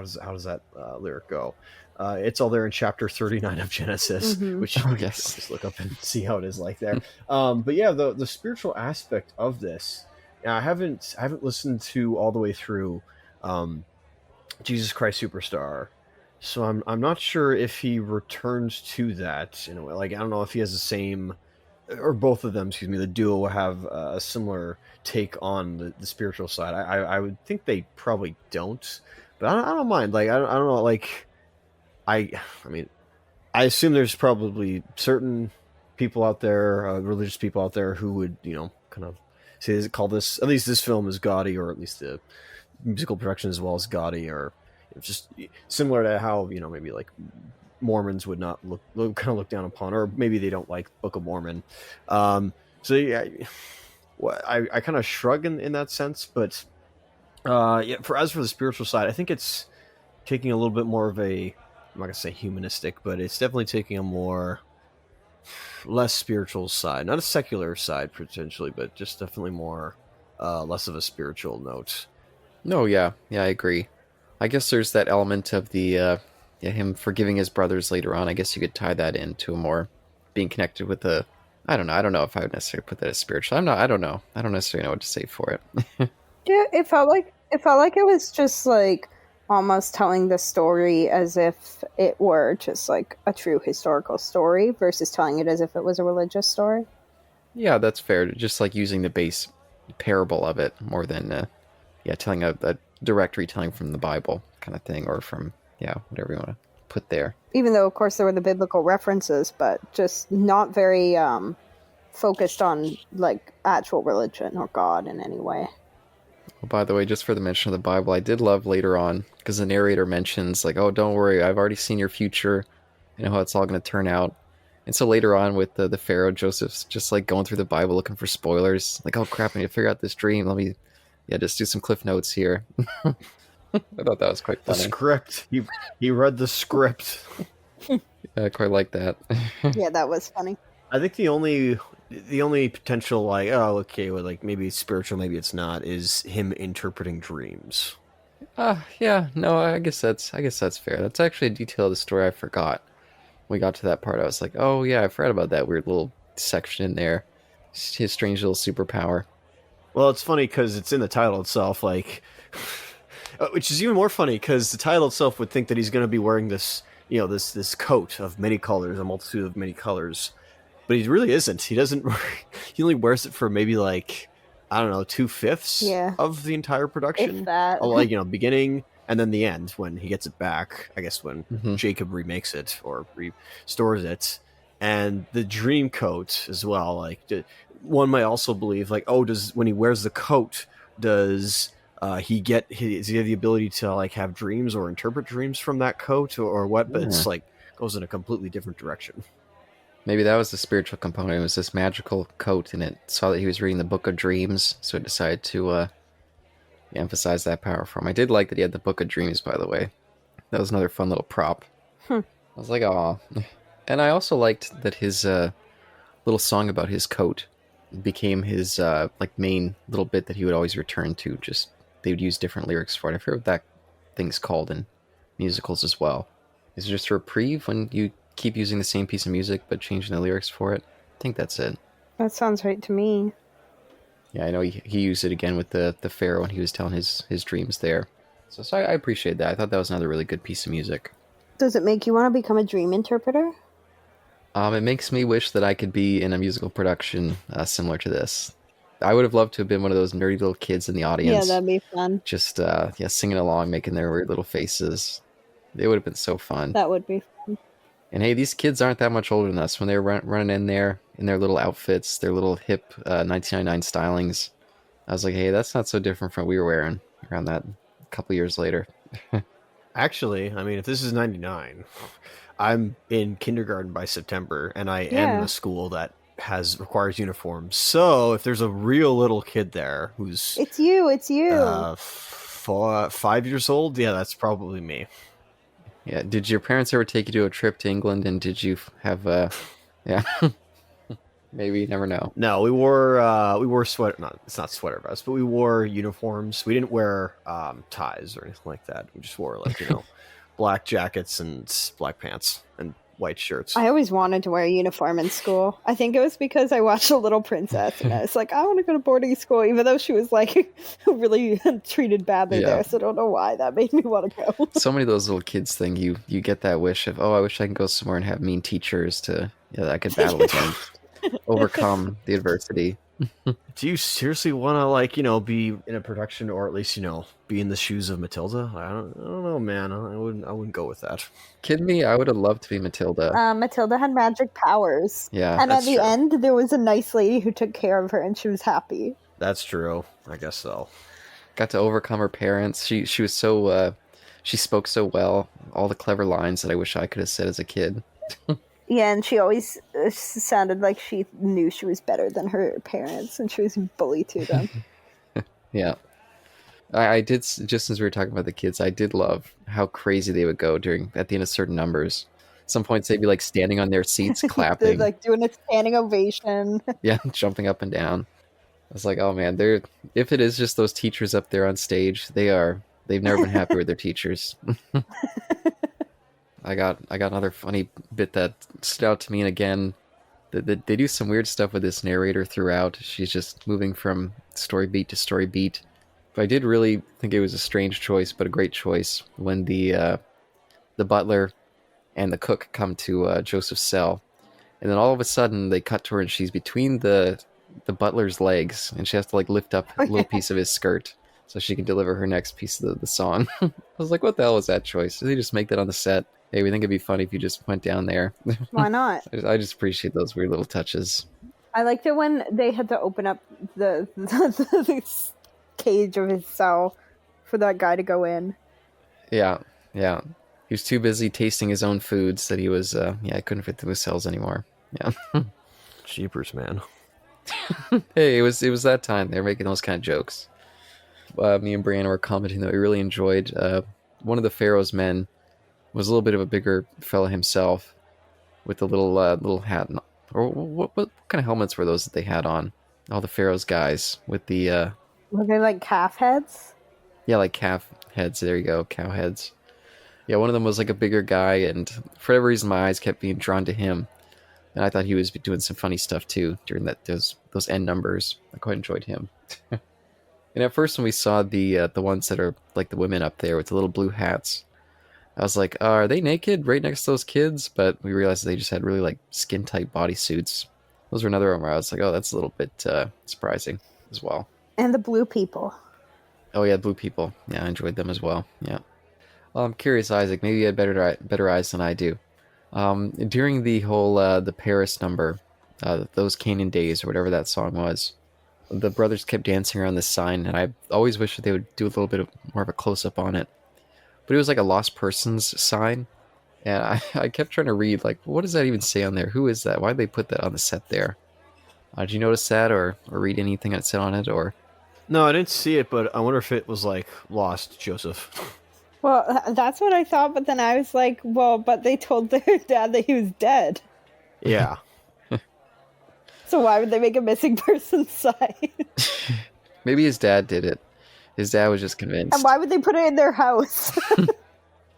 does that lyric go? It's all there in chapter 39 of Genesis, which you can just look up and see how it is like there. But yeah, the spiritual aspect of this, I haven't listened to all the way through Jesus Christ Superstar. So I'm not sure if he returns to that in a way. Like, I don't know if he has the same, or both of them, excuse me, the duo will have a similar take on the spiritual side. I would think they probably don't, but I don't mind. Like, I don't know. Like, I mean, I assume there's probably certain people out there, religious people out there, who would, kind of say, call this, at least this film is gaudy, or at least the musical production as well as gaudy, or just similar to how maybe like Mormons would not look down upon, or maybe they don't like Book of Mormon. So yeah, I kind of shrug in that sense, but as for the spiritual side, I think it's taking a little bit more of a, I'm not gonna say humanistic, but it's definitely taking a more less spiritual side, not a secular side potentially, but just definitely more less of a spiritual note. No, yeah, I agree. I guess there's that element of the him forgiving his brothers later on. I guess you could tie that into a more being connected with the. I don't know if I would necessarily put that as spiritual. I don't know. I don't necessarily know what to say for it. Yeah, it felt like it was just like almost telling the story as if it were just like a true historical story versus telling it as if it was a religious story. Yeah, that's fair. Just like using the base parable of it more than telling a direct retelling from the Bible kind of thing, or from whatever you want to put there. Even though of course there were the biblical references, but just not very focused on like actual religion or God in any way. Well, by the way, just for the mention of the Bible, I did love later on, because the narrator mentions like, oh, don't worry, I've already seen your future, I know how it's all going to turn out. And so later on with the Pharaoh, Joseph's just like going through the Bible looking for spoilers, like, oh crap, I need to figure out this dream, let me just do some cliff notes here. I thought that was quite funny. The script. He read the script. Yeah, I quite like that. Yeah, that was funny. I think the only potential, like, oh, okay, well, like maybe it's spiritual, maybe it's not, is him interpreting dreams. Yeah, no, I guess that's fair. That's actually a detail of the story I forgot. When we got to that part, I was like, oh yeah, I forgot about that weird little section in there. his strange little superpower. Well, it's funny because it's in the title itself, like, which is even more funny because the title itself would think that he's going to be wearing this, this coat of many colors, a multitude of many colors, but he really isn't. He doesn't. He only wears it for maybe like, I don't know, 2/5 of the entire production. If that. Like, beginning and then the end when he gets it back. I guess when Jacob remakes it or restores it, and the dream coat as well. Like, one might also believe, like, when he wears the coat, does he have the ability to like have dreams or interpret dreams from that coat or what? But it's like goes in a completely different direction. Maybe that was the spiritual component. It was this magical coat, and it saw that he was reading the Book of Dreams, so it decided to emphasize that power for him. I did like that he had the Book of Dreams, by the way. That was another fun little prop. I was like, aw. And I also liked that his little song about his coat became his like main little bit that he would always return to. Just they would use different lyrics for it. I forget what that thing's called in musicals as well. Is it just a reprieve when you keep using the same piece of music but changing the lyrics for it? I think that's it. That sounds right to me. Yeah, I know he used it again with the pharaoh when he was telling his dreams there. So I appreciate that. I thought that was another really good piece of music. Does it make you want to become a dream interpreter? It makes me wish that I could be in a musical production similar to this. I would have loved to have been one of those nerdy little kids in the audience. Yeah, that'd be fun. Just singing along, making their weird little faces. It would have been so fun. That would be fun. And hey, these kids aren't that much older than us. When they were running in there in their little outfits, their little hip 1999 stylings, I was like, hey, that's not so different from what we were wearing around that a couple years later. Actually, I mean, if this is 99, I'm in kindergarten by September, and I am in a school that requires uniforms. So if there's a real little kid there who's... It's you. 5 years old, yeah, that's probably me. Yeah. Did your parents ever take you to a trip to England, and did you have yeah? Maybe, you never know. No, we wore sweater. No, it's not sweater vests, but we wore uniforms. We didn't wear ties or anything like that. We just wore black jackets and black pants and white shirts. I always wanted to wear a uniform in school. I think it was because I watched A Little Princess, and I was like, I want to go to boarding school, even though she was like really treated badly there. So I don't know why that made me want to go. So many of those little kids thing, you get that wish of, I wish I could go somewhere and have mean teachers that I could battle against, overcome the adversity. Do you seriously want to be in a production, or at least be in the shoes of Matilda? I don't know, man. I wouldn't go with that. Kidding me? I would have loved to be Matilda. Matilda had magic powers. Yeah, and at the end, there was a nice lady who took care of her, and she was happy. That's true. I guess so. Got to overcome her parents. She was so she spoke so well. All the clever lines that I wish I could have said as a kid. Yeah, and she always sounded like she knew she was better than her parents, and she was bullied to them. Yeah. I did, just as we were talking about the kids, I did love how crazy they would go at the end of certain numbers. Some points they'd be like standing on their seats, clapping. They're like doing a standing ovation. Yeah, jumping up and down. I was like, oh man, if it is just those teachers up there on stage, they've never been happy with their teachers. I got another funny bit that stood out to me, and again, they do some weird stuff with this narrator throughout. She's just moving from story beat to story beat. But I did really think it was a strange choice, but a great choice, when the butler and the cook come to Joseph's cell, and then all of a sudden they cut to her and she's between the butler's legs, and she has to lift up a little piece of his skirt so she can deliver her next piece of the song. I was like, what the hell was that choice? Did they just make that on the set? Hey, we think it'd be funny if you just went down there. Why not? I just appreciate those weird little touches. I liked it when they had to open up the cage of his cell for that guy to go in. Yeah. He was too busy tasting his own foods that he was, I couldn't fit through his cells anymore. Yeah. Jeepers, man. Hey, it was that time. They were making those kind of jokes. Me and Brianna were commenting that we really enjoyed one of the Pharaoh's men was a little bit of a bigger fella himself, with the little hat. Or what kind of helmets were those that they had on? All the Pharaoh's guys with the... Were they like calf heads? Yeah, like calf heads. There you go, cow heads. Yeah, one of them was like a bigger guy, and for whatever reason my eyes kept being drawn to him. And I thought he was doing some funny stuff too during those end numbers. I quite enjoyed him. And at first, when we saw the ones that are like the women up there with the little blue hats, I was like, are they naked right next to those kids? But we realized they just had really like skin tight bodysuits. Those were another one where I was like, oh, that's a little bit surprising as well. And the blue people. Oh yeah, blue people. Yeah, I enjoyed them as well. Yeah. Well, I'm curious, Isaac. Maybe you had better eyes than I do. During the whole the Paris number, those Canaan Days or whatever that song was, the brothers kept dancing around this sign, and I always wished that they would do a little bit more of a close up on it. But it was like a lost persons sign, and I kept trying to read like, what does that even say on there? Who is that? Why did they put that on the set there? Did you notice that, or read anything that said on it, or? No, I didn't see it, but I wonder if it was like Lost Joseph. Well, that's what I thought, but then I was like, well, but they told their dad that he was dead. Yeah. So why would they make a missing person sign? Maybe his dad did it. His dad was just convinced. And why would they put it in their house? Well,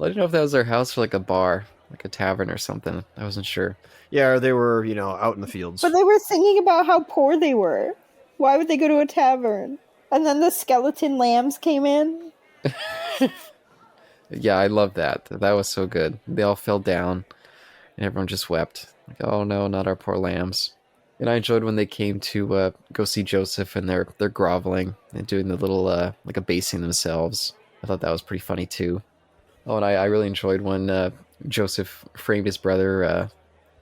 I didn't know if that was their house or like a bar, like a tavern or something. I wasn't sure. Yeah, or they were, out in the fields. But they were singing about how poor they were. Why would they go to a tavern? And then the skeleton lambs came in. Yeah, I love that. That was so good. They all fell down, and everyone just wept. Like, oh no, not our poor lambs. And I enjoyed when they came to go see Joseph, and they're groveling and doing the little like abasing themselves. I thought that was pretty funny too. Oh, and I really enjoyed when Joseph framed his brother,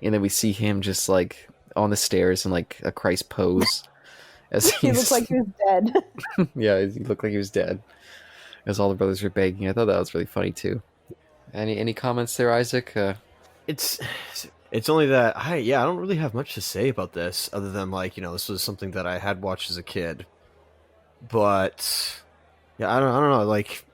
and then we see him just like on the stairs in like a Christ pose. As He looked like he was dead. Yeah, he looked like he was dead. As all the brothers were begging. I thought that was really funny too. Any comments there, Isaac? It's only that I don't really have much to say about this other than like, this was something that I had watched as a kid. But yeah, I don't know, like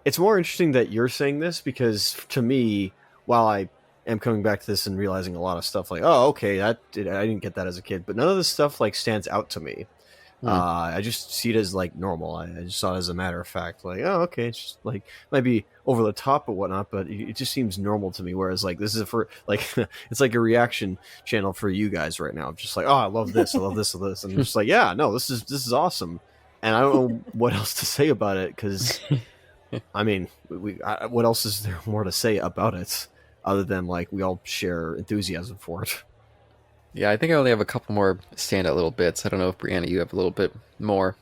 it's more interesting that you're saying this because to me, while I am coming back to this and realizing a lot of stuff like, oh, okay, I didn't get that as a kid, but none of this stuff like stands out to me. I just see it as like normal. I just saw it as a matter of fact, like, oh, okay, it's just like might be over the top or whatnot, but it just seems normal to me. Whereas like this is for like it's like a reaction channel for you guys right now. I'm just like, oh, I love this, I love this, and I'm just like, yeah, no, this is awesome, and I don't know what else to say about it because I mean, what else is there more to say about it other than like we all share enthusiasm for it. Yeah, I think I only have a couple more standout little bits. I don't know if Brianna, you have a little bit more.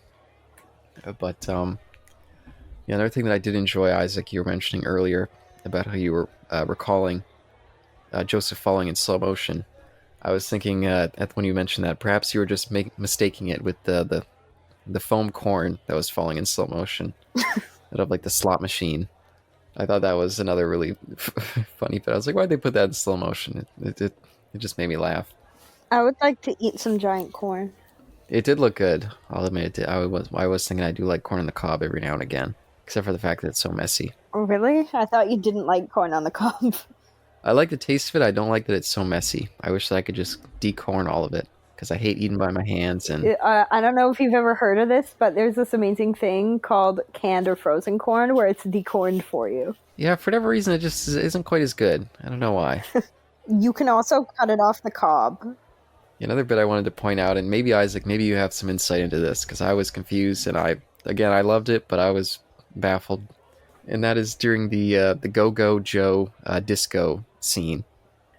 But yeah, another thing that I did enjoy, Isaac, you were mentioning earlier about how you were recalling Joseph falling in slow motion. I was thinking when you mentioned that perhaps you were just mistaking it with the foam corn that was falling in slow motion out of like the slot machine. I thought that was another really funny bit. I was like, why'd they put that in slow motion? It just made me laugh. I would like to eat some giant corn. It did look good. I'll admit it did. I was thinking I do like corn on the cob every now and again, except for the fact that it's so messy. Oh, really? I thought you didn't like corn on the cob. I like the taste of it. I don't like that it's so messy. I wish that I could just decorn all of it because I hate eating by my hands. And I don't know if you've ever heard of this, but there's this amazing thing called canned or frozen corn where it's decorned for you. Yeah, for whatever reason, it just isn't quite as good. I don't know why. You can also cut it off the cob. Another bit I wanted to point out, and maybe Isaac, maybe you have some insight into this, because I was confused, and I loved it, but I was baffled. And that is during the Go-Go Joe disco scene.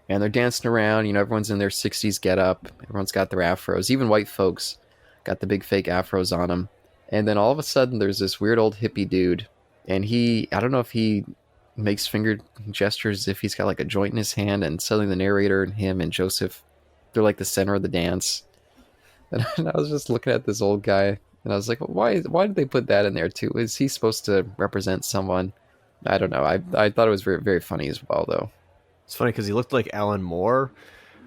And they're dancing around, everyone's in their 60s get-up, everyone's got their afros, even white folks got the big fake afros on them. And then all of a sudden, there's this weird old hippie dude, and I don't know if he makes finger gestures as if he's got like a joint in his hand, and suddenly the narrator and him and Joseph, they're like the center of the dance. And I was just looking at this old guy, and I was like, why did they put that in there too? Is he supposed to represent someone? I don't know. I thought it was very, very funny as well, though. It's funny because he looked like Alan Moore,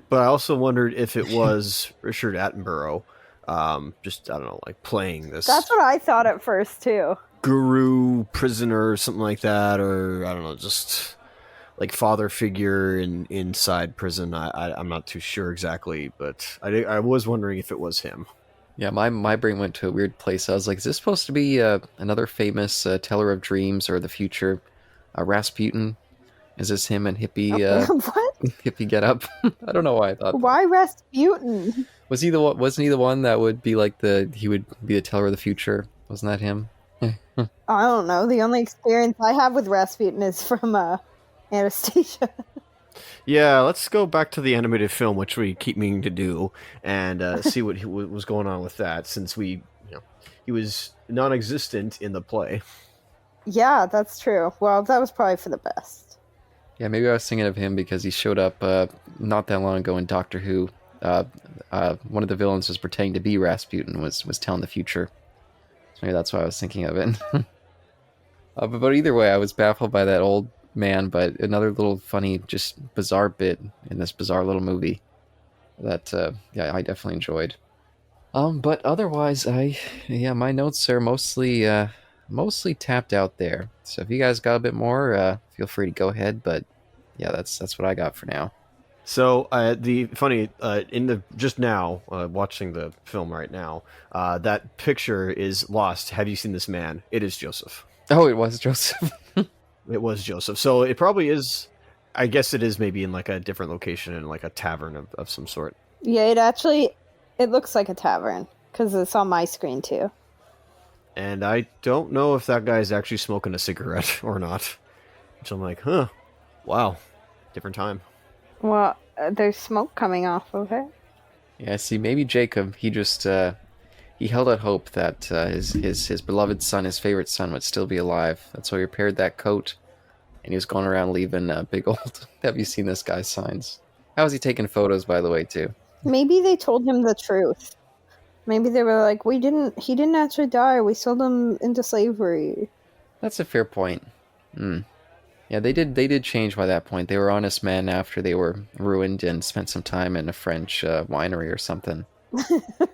but I also wondered if it was Richard Attenborough, just, I don't know, like playing this. That's what I thought at first, too. Guru, prisoner, or something like that, or, I don't know, just like father figure inside prison. I'm not too sure exactly, but I was wondering if it was him. Yeah, my brain went to a weird place. I was like, is this supposed to be another famous teller of dreams or the future? Rasputin? Is this him and hippie? What? hippie get up. I don't know why I thought that. Why Rasputin? Was he the one? Wasn't he the one that would be like he would be the teller of the future? Wasn't that him? I don't know. The only experience I have with Rasputin is from Anastasia. Yeah, let's go back to the animated film, which we keep meaning to do, and see what was going on with that, since he was non-existent in the play. Yeah, that's true. Well, that was probably for the best. Yeah, maybe I was thinking of him because he showed up not that long ago in Doctor Who. One of the villains was pretending to be Rasputin, was telling the future. So maybe that's why I was thinking of it. But either way, I was baffled by that old man, but another little funny, just bizarre bit in this bizarre little movie that, I definitely enjoyed. But otherwise, my notes are mostly tapped out there. So if you guys got a bit more, feel free to go ahead. But yeah, that's what I got for now. So just now watching the film right now, that picture is lost. Have you seen this man? It is Joseph. Oh, it was Joseph. It was Joseph. So it probably is. I guess it is maybe in like a different location, in like a tavern of some sort. Yeah, it looks like a tavern because it's on my screen too. And I don't know if that guy is actually smoking a cigarette or not. Which I'm like, wow, different time. Well, there's smoke coming off of it. Yeah, see, maybe Jacob, he just he held out hope that his beloved son, his favorite son, would still be alive. That's why he repaired that coat, and he was going around leaving big old. Have you seen this guy's signs? How is he taking photos, by the way, too? Maybe they told him the truth. Maybe they were like, he didn't actually die. We sold him into slavery. That's a fair point. Yeah, they did change by that point. They were honest men after they were ruined and spent some time in a French winery or something.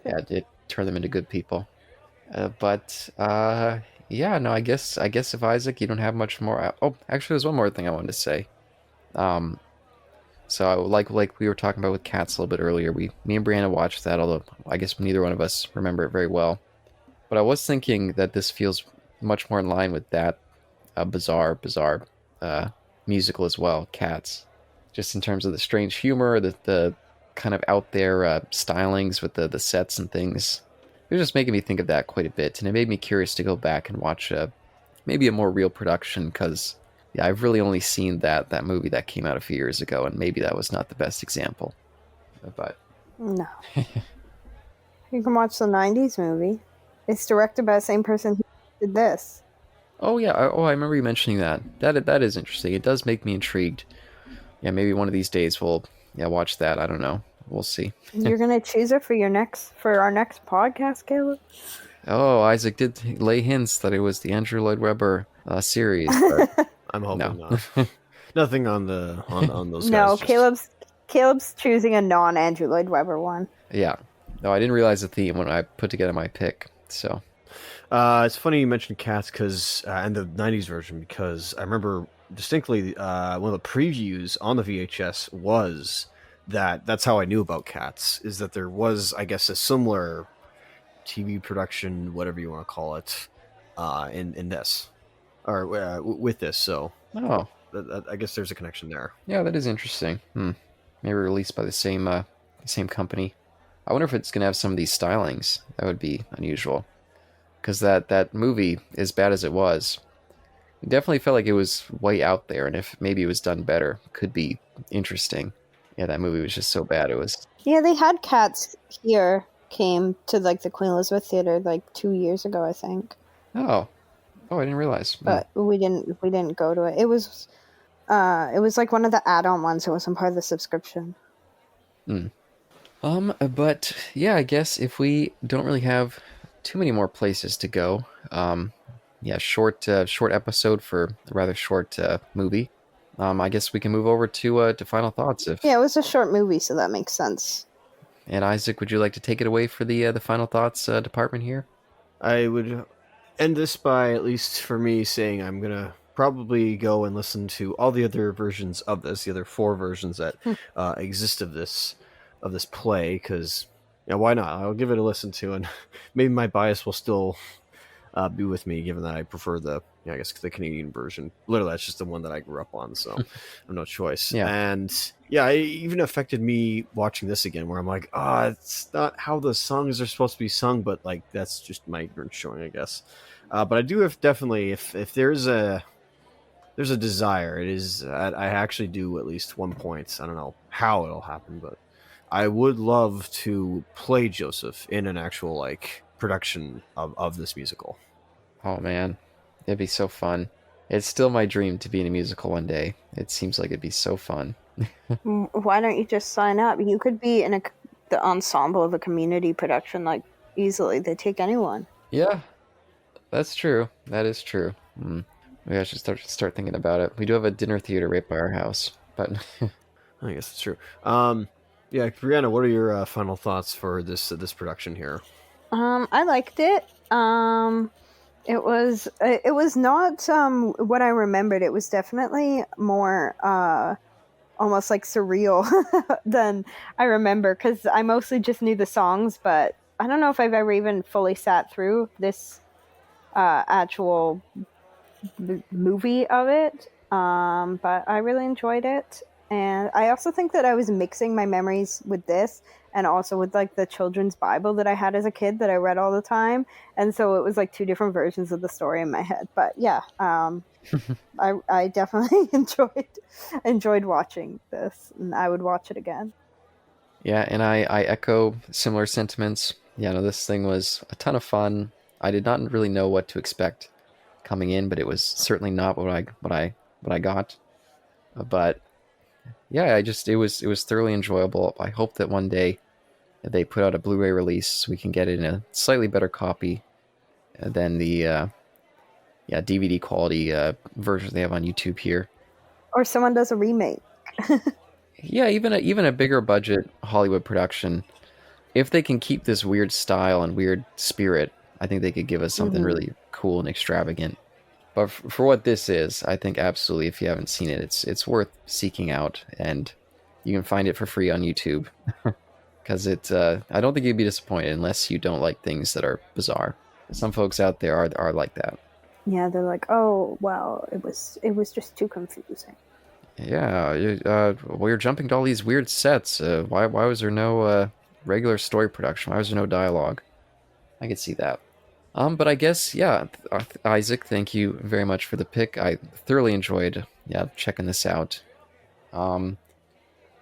Yeah, it did turn them into good people. I guess if Isaac, you don't have much more. Oh, actually, there's one more thing I wanted to say. So like we were talking about with Cats a little bit earlier, me and Brianna watched that, although I guess neither one of us remember it very well. But I was thinking that this feels much more in line with that bizarre musical as well, Cats. Just in terms of the strange humor, the kind of out there stylings with the sets and things. It was just making me think of that quite a bit, and it made me curious to go back and watch maybe a more real production, because I've really only seen that movie that came out a few years ago, and maybe that was not the best example. But no. You can watch the 90s movie. It's directed by the same person who did this. Oh yeah, I remember you mentioning that. That is interesting. It does make me intrigued. Yeah, maybe one of these days we'll watch that. I don't know. We'll see. You're gonna choose it for our next podcast, Caleb? Oh, Isaac did lay hints that it was the Andrew Lloyd Webber series. But I'm hoping not. Nothing on those guys. No, Caleb's choosing a non-Andrew Lloyd Webber one. Yeah. No, I didn't realize the theme when I put together my pick. So. It's funny you mentioned Cats and the 90s version, because I remember distinctly one of the previews on the VHS was that's how I knew about Cats, is that there was, I guess, a similar TV production, whatever you want to call it, in this, or with this. So, I guess there's a connection there. Yeah, that is interesting. Maybe released by the same company. I wonder if it's gonna have some of these stylings. That would be unusual, because that movie, as bad as it was, it definitely felt like it was way out there, and if maybe it was done better, could be interesting. Yeah, that movie was just so bad. It was. Yeah, they had Cats here. Came to like the Queen Elizabeth Theater like 2 years ago, I think. Oh, I didn't realize. But we didn't go to it. It was like one of the add-on ones. It wasn't part of the subscription. But yeah, I guess if we don't really have too many more places to go, short episode for a rather short movie. I guess we can move over to final thoughts. It was a short movie, so that makes sense. And Isaac, would you like to take it away for the final thoughts department here? I would end this by, at least for me, saying I'm gonna probably go and listen to all the other versions of this, the other 4 versions that exist of this play, because why not? I'll give it a listen to, and maybe my bias will still be with me, given that I prefer I guess the Canadian version. Literally, that's just the one that I grew up on, so I have no choice. Yeah. And yeah, it even affected me watching this again, where I'm like, it's not how the songs are supposed to be sung, but like that's just my ignorance showing, I guess. But I do have definitely, if there's a desire, it is I actually do at least one point. I don't know how it'll happen, but I would love to play Joseph in an actual like production of this musical. Oh man, it'd be so fun. It's still my dream to be in a musical one day. It seems like it'd be so fun. Why don't you just sign up? You could be in the ensemble of a community production, like, easily. They take anyone. Yeah, that's true. That is true. Maybe I should start thinking about it. We do have a dinner theater right by our house, but I guess that's true. Yeah, Brianna, what are your final thoughts for this production here? I liked it. It was not what I remembered. It was definitely more almost like surreal than I remember, because I mostly just knew the songs, but I don't know if I've ever even fully sat through this actual movie of it. But I really enjoyed it. And I also think that I was mixing my memories with this and also with like the children's Bible that I had as a kid that I read all the time. And so it was like two different versions of the story in my head. But yeah, I definitely enjoyed watching this, and I would watch it again. yeah, and I echo similar sentiments. Yeah, no, this thing was a ton of fun. I did not really know what to expect coming in, but it was certainly not what I got. But yeah, it was thoroughly enjoyable. I hope that one day they put out a Blu-ray release so we can get it in a slightly better copy than the DVD quality versions they have on YouTube here. Or someone does a remake. Yeah, even a bigger budget Hollywood production, if they can keep this weird style and weird spirit, I think they could give us something really cool and extravagant. But for what this is, I think absolutely, if you haven't seen it, it's worth seeking out, and you can find it for free on YouTube. Because I don't think you'd be disappointed unless you don't like things that are bizarre. Some folks out there are like that. Yeah, they're like, oh, well, it was just too confusing. Yeah, you're jumping to all these weird sets. Why was there no regular story production? Why was there no dialogue? I could see that. But I guess, yeah, Isaac, thank you very much for the pick. I thoroughly enjoyed, checking this out. And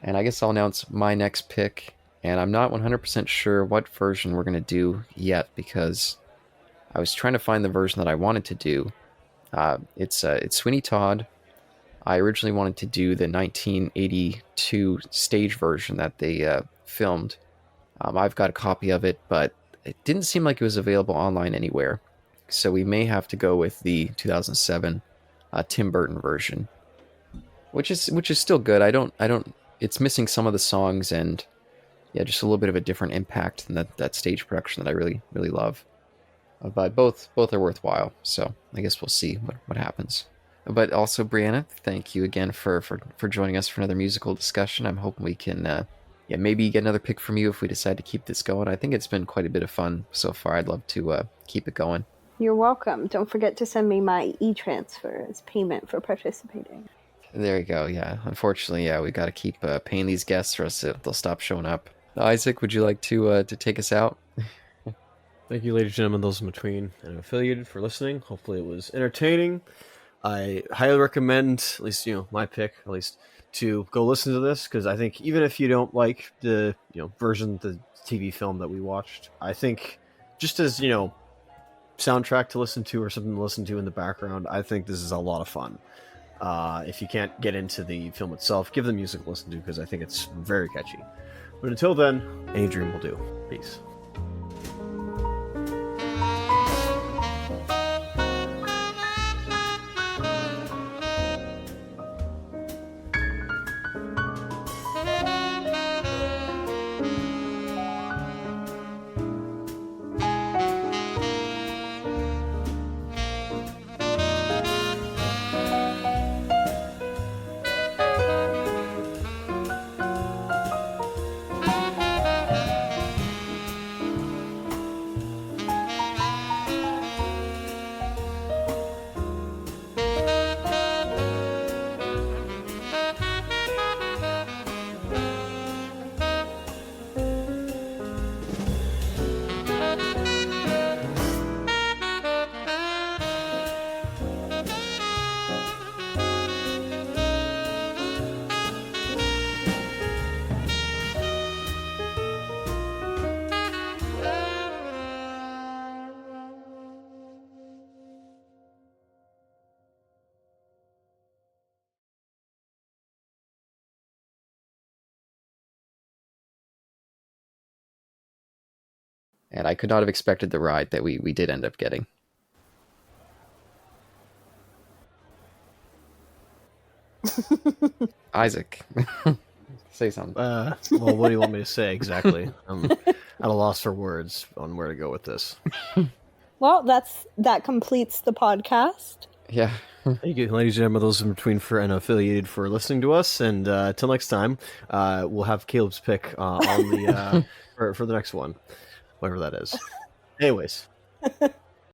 I guess I'll announce my next pick, and I'm not 100% sure what version we're going to do yet, because I was trying to find the version that I wanted to do. It's Sweeney Todd. I originally wanted to do the 1982 stage version that they filmed. I've got a copy of it, but it didn't seem like it was available online anywhere. So we may have to go with the 2007 Tim Burton version, which is still good. It's missing some of the songs and just a little bit of a different impact than that stage production that I really, really love. But both are worthwhile, so I guess we'll see what happens. But also, Brianna, thank you again for joining us for another musical discussion. I'm hoping we can maybe get another pick from you if we decide to keep this going. I think it's been quite a bit of fun so far. I'd love to keep it going. You're welcome. Don't forget to send me my e-transfer as payment for participating. There you go. Yeah, unfortunately, we got to keep paying these guests or else they'll stop showing up. Isaac, would you like to take us out? Thank you, ladies and gentlemen, those in between and affiliated, for listening. Hopefully it was entertaining. I highly recommend, at least, my pick, at least, to go listen to this, because I think even if you don't like the, version, the TV film that we watched, I think just as, soundtrack to listen to or something to listen to in the background, I think this is a lot of fun. If you can't get into the film itself, give the music a listen to, because I think it's very catchy. But until then, any dream will do. Peace. and I could not have expected the ride that we did end up getting. Isaac, say something. Well, what do you want me to say exactly? I'm at a loss for words on where to go with this. Well, that completes the podcast. Yeah. Thank you, ladies and gentlemen, those in between for and affiliated for listening to us. And until next time, we'll have Caleb's pick on the for the next one, whatever that is. Anyways.